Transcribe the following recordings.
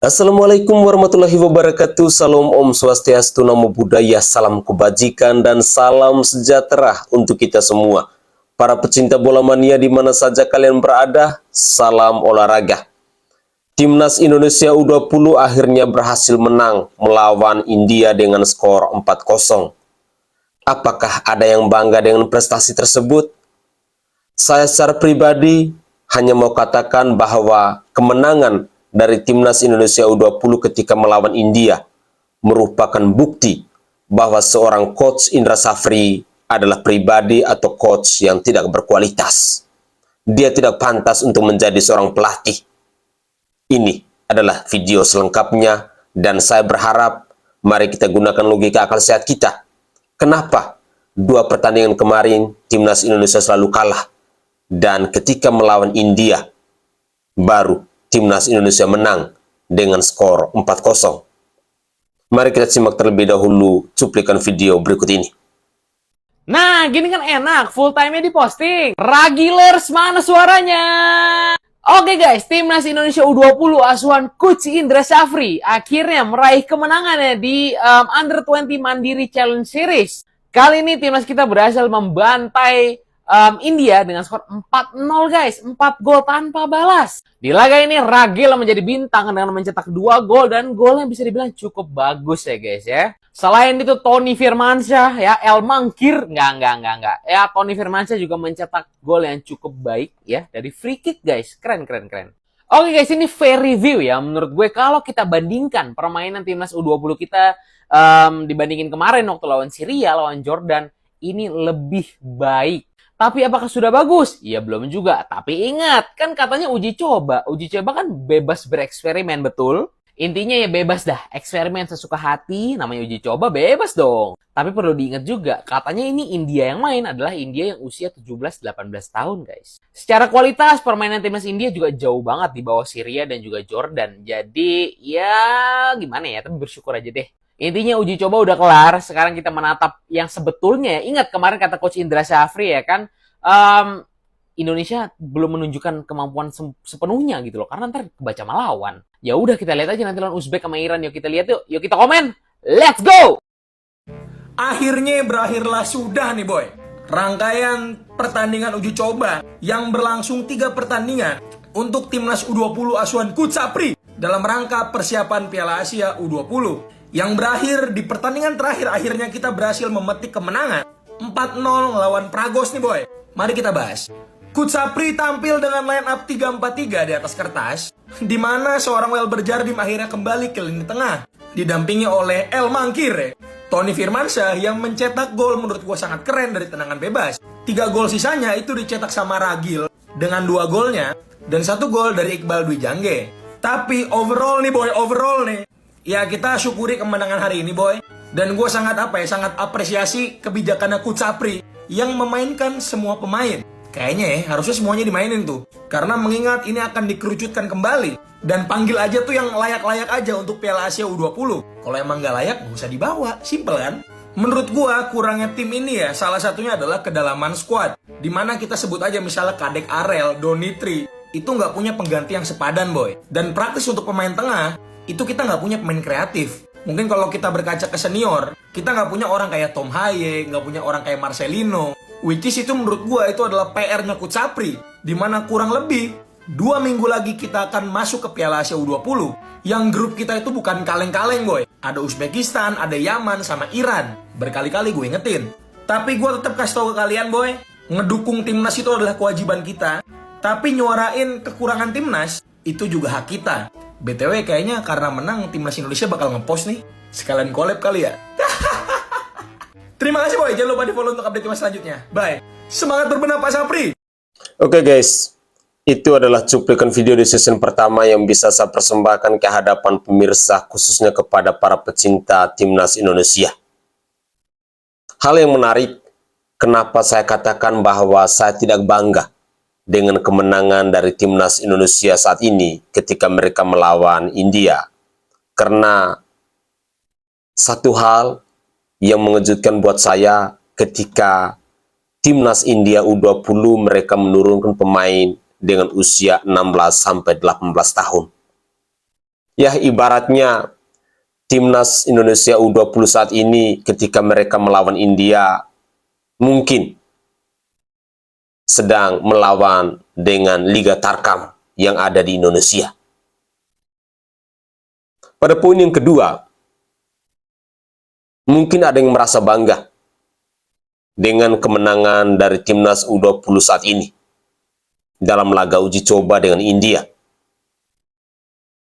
Assalamualaikum warahmatullahi wabarakatuh. Salam Om Swastiastu, Namo Buddhaya, salam kebajikan dan salam sejahtera untuk kita semua. Para pecinta bola mania di mana saja kalian berada, salam olahraga. Timnas Indonesia U20 akhirnya berhasil menang melawan India dengan skor 4-0. Apakah ada yang bangga dengan prestasi tersebut? Saya secara pribadi hanya mau katakan bahwa kemenangan dari Timnas Indonesia U20 ketika melawan India merupakan bukti bahwa seorang coach Indra Safri adalah pribadi atau coach yang tidak berkualitas. Dia tidak pantas untuk menjadi seorang pelatih. Ini adalah video selengkapnya dan saya berharap mari kita gunakan logika akal sehat kita. Kenapa dua pertandingan kemarin Timnas Indonesia selalu kalah dan ketika melawan India baru Timnas Indonesia menang dengan skor 4-0. Mari kita simak terlebih dahulu cuplikan video berikut ini. Nah, gini kan enak, full time-nya diposting. Ragilers, mana suaranya? Oke guys, Timnas Indonesia U20 asuhan Coach Indra Safri akhirnya meraih kemenangannya di Under 20 Mandiri Challenge Series. Kali ini Timnas kita berhasil membantai India dengan skor 4-0 guys, 4 gol tanpa balas. Di laga ini Ragil menjadi bintang dengan mencetak 2 gol dan golnya bisa dibilang cukup bagus ya guys ya. Selain itu Tony Firmansyah ya, El Mangkir, enggak. Ya Tony Firmansyah juga mencetak gol yang cukup baik ya dari free kick guys. Keren. Oke guys, ini fair review ya menurut gue kalau kita bandingkan permainan Timnas U20 kita dibandingin kemarin waktu lawan Syria, lawan Jordan, ini lebih baik. Tapi apakah sudah bagus? Ya belum juga. Tapi ingat, kan katanya uji coba. Uji coba kan bebas bereksperimen, betul? Intinya ya bebas dah. Eksperimen sesuka hati, namanya uji coba, bebas dong. Tapi perlu diingat juga, katanya ini India yang main adalah India yang usia 17-18 tahun, guys. Secara kualitas, permainan timnas India juga jauh banget di bawah Syria dan juga Jordan. Jadi, ya gimana ya, tapi bersyukur aja deh. Intinya uji coba udah kelar, sekarang kita menatap yang sebetulnya. Ingat kemarin kata Coach Indra Safri ya kan, Indonesia belum menunjukkan kemampuan sepenuhnya gitu loh, karena ntar kebaca melawan. Ya udah kita lihat aja nanti lawan Uzbek sama Iran, yuk kita lihat yuk kita komen, let's go! Akhirnya berakhirlah sudah nih boy, rangkaian pertandingan uji coba yang berlangsung 3 pertandingan untuk Timnas U20 asuhan Coach Safri dalam rangka persiapan Piala Asia U20. Yang berakhir di pertandingan terakhir, akhirnya kita berhasil memetik kemenangan 4-0 melawan Pragos nih boy. Mari kita bahas. Coach Safri tampil dengan line up 3-4-3 di atas kertas, di mana seorang Welber Jardim akhirnya kembali ke lini tengah, didampingi oleh El Mangkir, Tony Firmansyah yang mencetak gol menurut gua sangat keren dari tendangan bebas. 3 gol sisanya itu dicetak sama Ragil dengan 2 golnya, dan 1 gol dari Iqbal Dwi Jangge. Tapi overall nih boy, ya kita syukuri kemenangan hari ini boy. Dan gue sangat apresiasi kebijakannya Coach Safri yang memainkan semua pemain. Kayaknya ya harusnya semuanya dimainin tuh, karena mengingat ini akan dikerucutkan kembali. Dan panggil aja tuh yang layak-layak aja untuk Piala Asia U20. Kalau emang gak layak gak usah dibawa, simple kan? Menurut gue kurangnya tim ini ya salah satunya adalah kedalaman squad, dimana kita sebut aja misalnya Kadek Arel, Donitri itu nggak punya pengganti yang sepadan boy. Dan praktis untuk pemain tengah itu kita nggak punya pemain kreatif. Mungkin kalau kita berkaca ke senior, kita nggak punya orang kayak Tom Haye, nggak punya orang kayak Marcelino. Which is itu menurut gue itu adalah PR-nya Coach Safri, dimana kurang lebih 2 minggu lagi kita akan masuk ke Piala Asia U20. Yang grup kita itu bukan kaleng-kaleng boy. Ada Uzbekistan, ada Yaman, sama Iran. Berkali-kali gue ingetin. Tapi gue tetap kasih tau ke kalian boy, ngedukung timnas itu adalah kewajiban kita. Tapi nyuarain kekurangan timnas, itu juga hak kita. BTW kayaknya karena menang Timnas Indonesia bakal ngepost nih. Sekalian collab kali ya. Terima kasih boy, jangan lupa di follow untuk update timnas selanjutnya. Bye. Semangat berbenah Pak Safri. Oke guys, itu adalah cuplikan video di season pertama yang bisa saya persembahkan ke hadapan pemirsa, khususnya kepada para pecinta Timnas Indonesia. Hal yang menarik, kenapa saya katakan bahwa saya tidak bangga dengan kemenangan dari Timnas Indonesia saat ini ketika mereka melawan India. Karena satu hal yang mengejutkan buat saya ketika Timnas India U20 mereka menurunkan pemain dengan usia 16-18 tahun. Ya, ibaratnya timnas Indonesia U20 saat ini ketika mereka melawan India mungkin sedang melawan dengan Liga Tarkam yang ada di Indonesia. Pada poin yang kedua, mungkin ada yang merasa bangga dengan kemenangan dari timnas U20 saat ini dalam laga uji coba dengan India.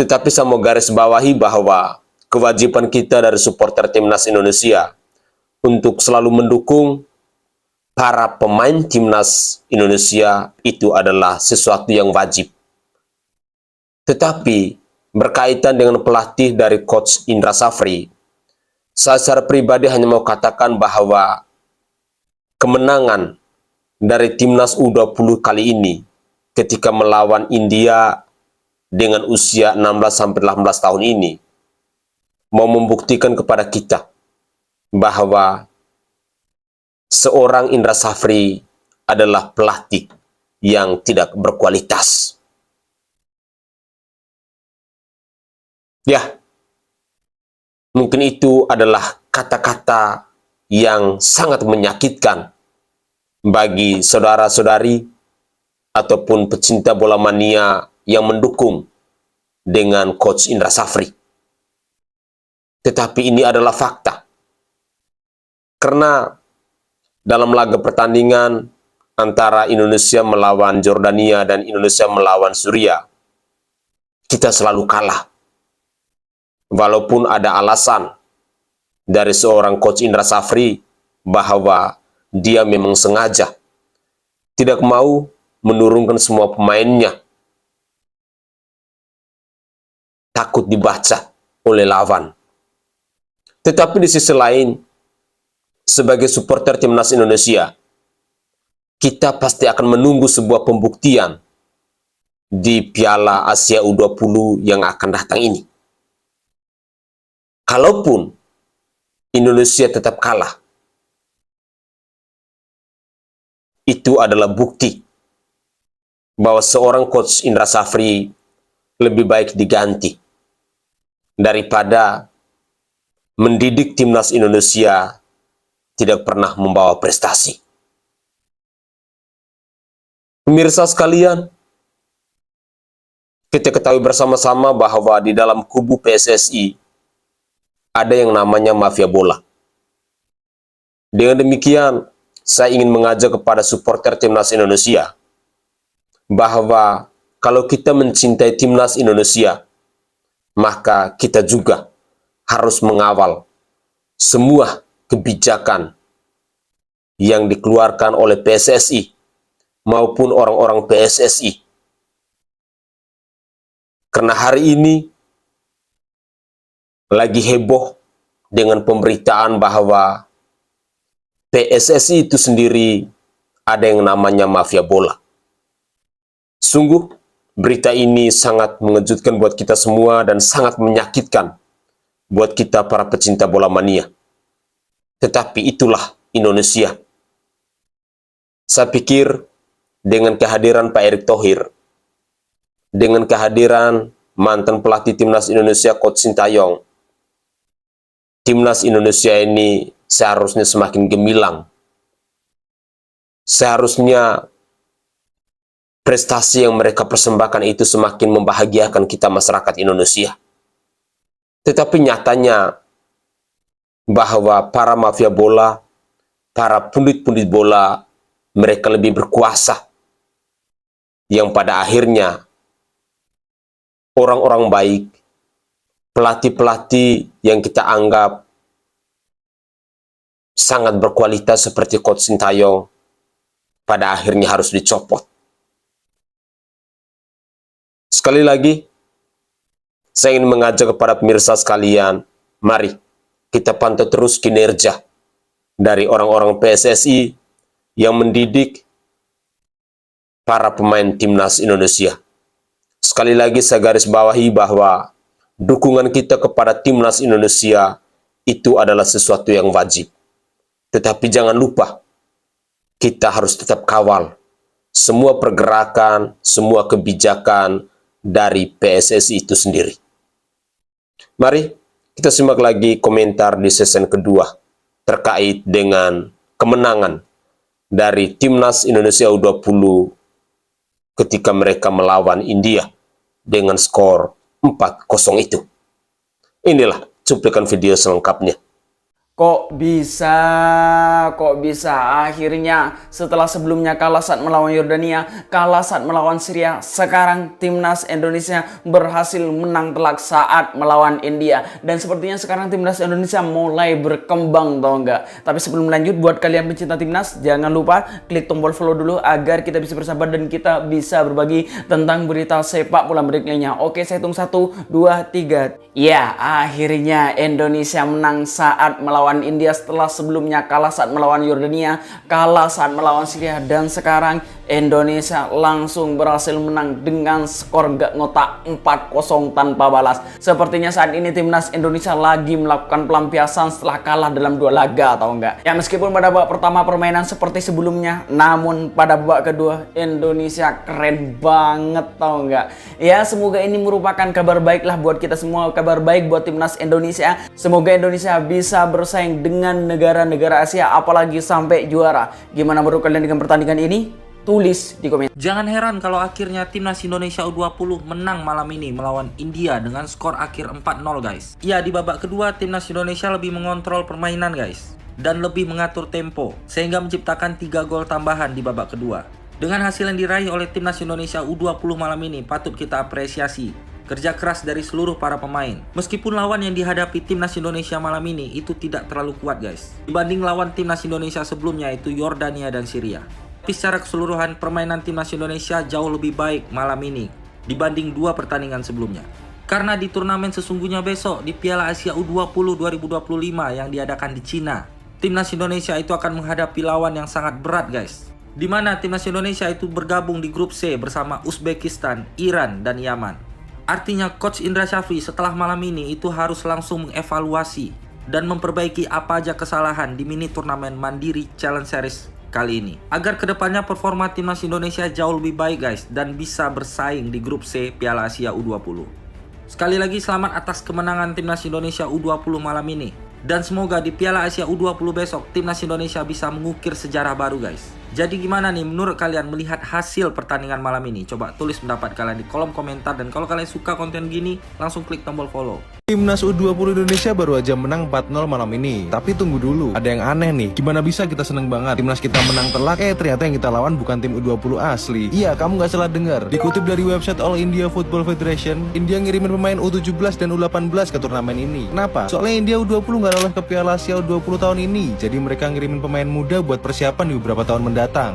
Tetapi saya mau garis bawahi bahwa kewajiban kita dari supporter timnas Indonesia untuk selalu mendukung para pemain timnas Indonesia itu adalah sesuatu yang wajib. Tetapi berkaitan dengan pelatih dari Coach Indra Safri, saya secara pribadi hanya mau katakan bahwa kemenangan dari timnas U20 kali ini ketika melawan India dengan usia 16-18 tahun ini mau membuktikan kepada kita bahwa seorang Indra Safri adalah pelatih yang tidak berkualitas. Ya, mungkin itu adalah kata-kata yang sangat menyakitkan bagi saudara-saudari ataupun pecinta bola mania yang mendukung dengan Coach Indra Safri. Tetapi ini adalah fakta. Karena dalam laga pertandingan antara Indonesia melawan Jordania dan Indonesia melawan Suriah, kita selalu kalah. Walaupun ada alasan dari seorang Coach Indra Safri bahwa dia memang sengaja tidak mau menurunkan semua pemainnya, takut dibaca oleh lawan. Tetapi di sisi lain, sebagai supporter timnas Indonesia, kita pasti akan menunggu sebuah pembuktian di Piala Asia U20 yang akan datang ini. Kalaupun Indonesia tetap kalah, itu adalah bukti bahwa seorang Coach Indra Safri lebih baik diganti daripada mendidik timnas Indonesia tidak pernah membawa prestasi. Pemirsa sekalian, kita ketahui bersama-sama bahwa di dalam kubu PSSI ada yang namanya mafia bola. Dengan demikian, saya ingin mengajak kepada supporter timnas Indonesia bahwa kalau kita mencintai timnas Indonesia, maka kita juga harus mengawal semua kebijakan yang dikeluarkan oleh PSSI maupun orang-orang PSSI. Karena hari ini lagi heboh dengan pemberitaan bahwa PSSI itu sendiri ada yang namanya mafia bola. Sungguh, berita ini sangat mengejutkan buat kita semua dan sangat menyakitkan buat kita para pecinta bola mania. Tetapi itulah Indonesia. Saya pikir dengan kehadiran Pak Erick Thohir, dengan kehadiran mantan pelatih timnas Indonesia Coach Sintayong, timnas Indonesia ini seharusnya semakin gemilang. Seharusnya prestasi yang mereka persembahkan itu semakin membahagiakan kita masyarakat Indonesia. Tetapi nyatanya bahwa para mafia bola, para pundit-pundit bola, mereka lebih berkuasa. Yang pada akhirnya orang-orang baik, pelatih-pelatih yang kita anggap sangat berkualitas seperti Coach Sintayong, pada akhirnya harus dicopot. Sekali lagi, saya ingin mengajak kepada pemirsa sekalian, mari kita pantau terus kinerja dari orang-orang PSSI yang mendidik para pemain timnas Indonesia. Sekali lagi saya garis bawahi bahwa dukungan kita kepada timnas Indonesia itu adalah sesuatu yang wajib. Tetapi jangan lupa, kita harus tetap kawal semua pergerakan, semua kebijakan dari PSSI itu sendiri. Mari kita simak lagi komentar di season kedua terkait dengan kemenangan dari Timnas Indonesia U20 ketika mereka melawan India dengan skor 4-0 itu. Inilah cuplikan video selengkapnya. Kok bisa akhirnya setelah sebelumnya kalah saat melawan Yordania, kalah saat melawan Syria, sekarang timnas Indonesia berhasil menang telak saat melawan India. Dan sepertinya sekarang timnas Indonesia mulai berkembang, tau nggak? Tapi sebelum lanjut, buat kalian pencinta timnas, jangan lupa klik tombol follow dulu agar kita bisa bersahabat dan kita bisa berbagi tentang berita sepak bola berikutnya. Oke, saya hitung 1, 2, 3. Ya, akhirnya Indonesia menang saat melawan India setelah sebelumnya kalah saat melawan Yordania, kalah saat melawan Syria, dan sekarang Indonesia langsung berhasil menang dengan skor gak ngotak 4-0 tanpa balas. Sepertinya saat ini timnas Indonesia lagi melakukan pelampiasan setelah kalah dalam 2 laga, atau enggak? Ya, meskipun pada babak pertama permainan seperti sebelumnya, namun pada babak kedua Indonesia keren banget, tau enggak? Ya, semoga ini merupakan kabar baik lah buat kita semua, kabar baik buat timnas Indonesia. Semoga Indonesia bisa bersaing dengan negara-negara Asia, apalagi sampai juara. Gimana menurut kalian dengan pertandingan ini? Tulis di komentar. Jangan heran kalau akhirnya timnas Indonesia U20 menang malam ini melawan India dengan skor akhir 4-0 guys. Ya, di babak kedua timnas Indonesia lebih mengontrol permainan guys dan lebih mengatur tempo sehingga menciptakan 3 gol tambahan di babak kedua. Dengan hasil yang diraih oleh timnas Indonesia U20 malam ini patut kita apresiasi kerja keras dari seluruh para pemain. Meskipun lawan yang dihadapi timnas Indonesia malam ini itu tidak terlalu kuat guys dibanding lawan timnas Indonesia sebelumnya yaitu Yordania dan Syria. Tapi secara keseluruhan permainan timnas Indonesia jauh lebih baik malam ini dibanding 2 pertandingan sebelumnya. Karena di turnamen sesungguhnya besok di Piala Asia U20 2025 yang diadakan di Cina, timnas Indonesia itu akan menghadapi lawan yang sangat berat guys. Di mana timnas Indonesia itu bergabung di grup C bersama Uzbekistan, Iran, dan Yaman. Artinya Coach Indra Syafri setelah malam ini itu harus langsung mengevaluasi dan memperbaiki apa aja kesalahan di mini turnamen Mandiri Challenge Series kali ini agar kedepannya performa timnas Indonesia jauh lebih baik guys dan bisa bersaing di grup C Piala Asia U20. Sekali lagi selamat atas kemenangan timnas Indonesia U20 malam ini dan semoga di Piala Asia U20 besok timnas Indonesia bisa mengukir sejarah baru guys. Jadi gimana nih menurut kalian melihat hasil pertandingan malam ini? Coba tulis pendapat kalian di kolom komentar, dan kalau kalian suka konten gini langsung klik tombol follow. Timnas U20 Indonesia baru aja menang 4-0 malam ini. Tapi tunggu dulu, ada yang aneh nih. Gimana bisa kita seneng banget Timnas kita menang telak, ternyata yang kita lawan bukan tim U20 asli. Iya, kamu gak salah dengar. Dikutip dari website All India Football Federation, India ngirimin pemain U17 dan U18 ke turnamen ini. Kenapa? Soalnya India U20 gak lolos ke Piala Asia U20 tahun ini. Jadi mereka ngirimin pemain muda buat persiapan di beberapa tahun mendatang.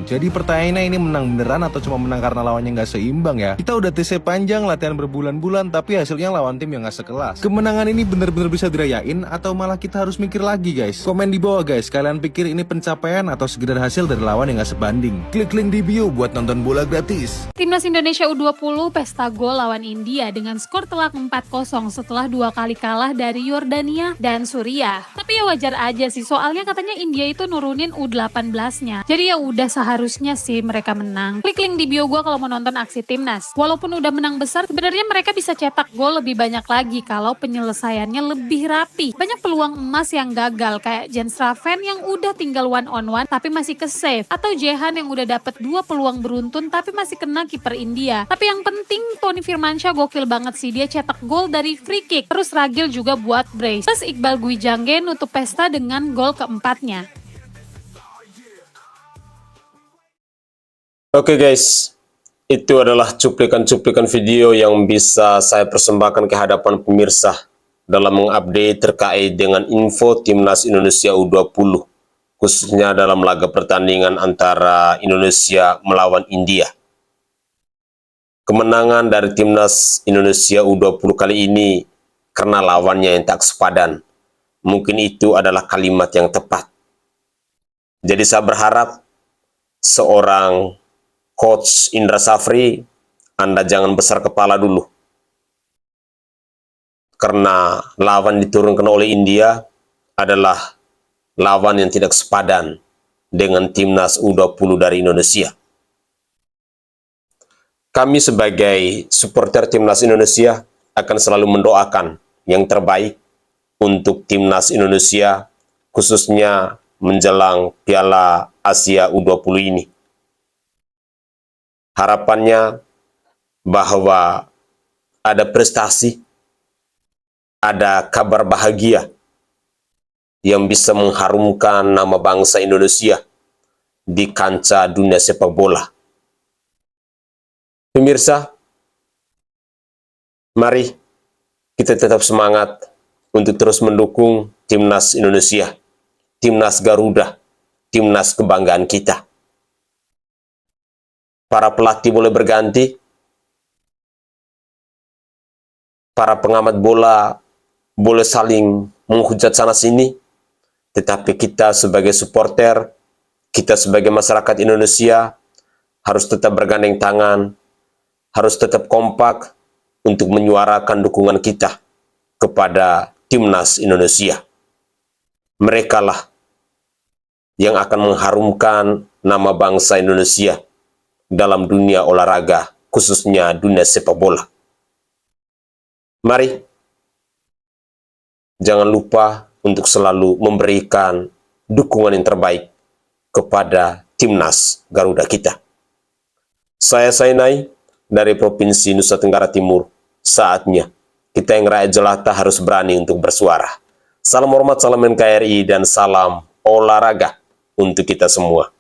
Jadi pertanyaannya ini menang beneran atau cuma menang karena lawannya gak seimbang ya? Kita udah TC panjang, latihan berbulan-bulan, tapi hasilnya lawan tim yang gak sekelas. Kemenangan ini bener-bener bisa dirayain atau malah kita harus mikir lagi guys? Komen di bawah guys, kalian pikir ini pencapaian atau sekedar hasil dari lawan yang gak sebanding? Klik link di bio buat nonton bola gratis. Timnas Indonesia U20 pesta gol lawan India dengan skor telak 4-0 setelah 2 kali kalah dari Yordania dan Suriah. Tapi ya wajar aja sih, soalnya katanya India itu nurunin U18-nya. Jadi ya udah seharusnya sih mereka menang. Klik link di bio gua kalau mau nonton aksi timnas. Walaupun udah menang besar, sebenarnya mereka bisa cetak gol lebih banyak lagi kalau penyelesaiannya lebih rapi. Banyak peluang emas yang gagal kayak Jens Raven yang udah tinggal one on one tapi masih ke save, atau Jehan yang udah dapet 2 peluang beruntun tapi masih kena kiper India. Tapi yang penting Tony Firmansyah gokil banget sih, dia cetak gol dari free kick. Terus Ragil juga buat brace. Terus Iqbal Gwijangge nutup pesta dengan gol keempatnya. Oke guys, itu adalah cuplikan-cuplikan video yang bisa saya persembahkan ke hadapan pemirsa dalam mengupdate terkait dengan info Timnas Indonesia U20, khususnya dalam laga pertandingan antara Indonesia melawan India. Kemenangan dari Timnas Indonesia U20 kali ini karena lawannya yang tak sepadan. Mungkin itu adalah kalimat yang tepat. Jadi saya berharap seorang Coach Indra Syafri, Anda jangan besar kepala dulu. Karena lawan diturunkan oleh India adalah lawan yang tidak sepadan dengan Timnas U20 dari Indonesia. Kami sebagai supporter Timnas Indonesia akan selalu mendoakan yang terbaik untuk timnas Indonesia, khususnya menjelang Piala Asia U20 ini. Harapannya bahwa ada prestasi, ada kabar bahagia yang bisa mengharumkan nama bangsa Indonesia di kancah dunia sepak bola. Pemirsa, mari kita tetap semangat untuk terus mendukung timnas Indonesia, timnas Garuda, timnas kebanggaan kita. Para pelatih boleh berganti, para pengamat bola boleh saling menghujat sana-sini, tetapi kita sebagai supporter, kita sebagai masyarakat Indonesia harus tetap bergandeng tangan, harus tetap kompak untuk menyuarakan dukungan kita kepada timnas Indonesia. Merekalah yang akan mengharumkan nama bangsa Indonesia dalam dunia olahraga, khususnya dunia sepak bola. Mari, jangan lupa untuk selalu memberikan dukungan yang terbaik kepada timnas Garuda kita. Saya Sainai dari Provinsi Nusa Tenggara Timur. Saatnya kita yang rakyat jelata harus berani untuk bersuara. Salam hormat, salam NKRI, dan salam olahraga untuk kita semua.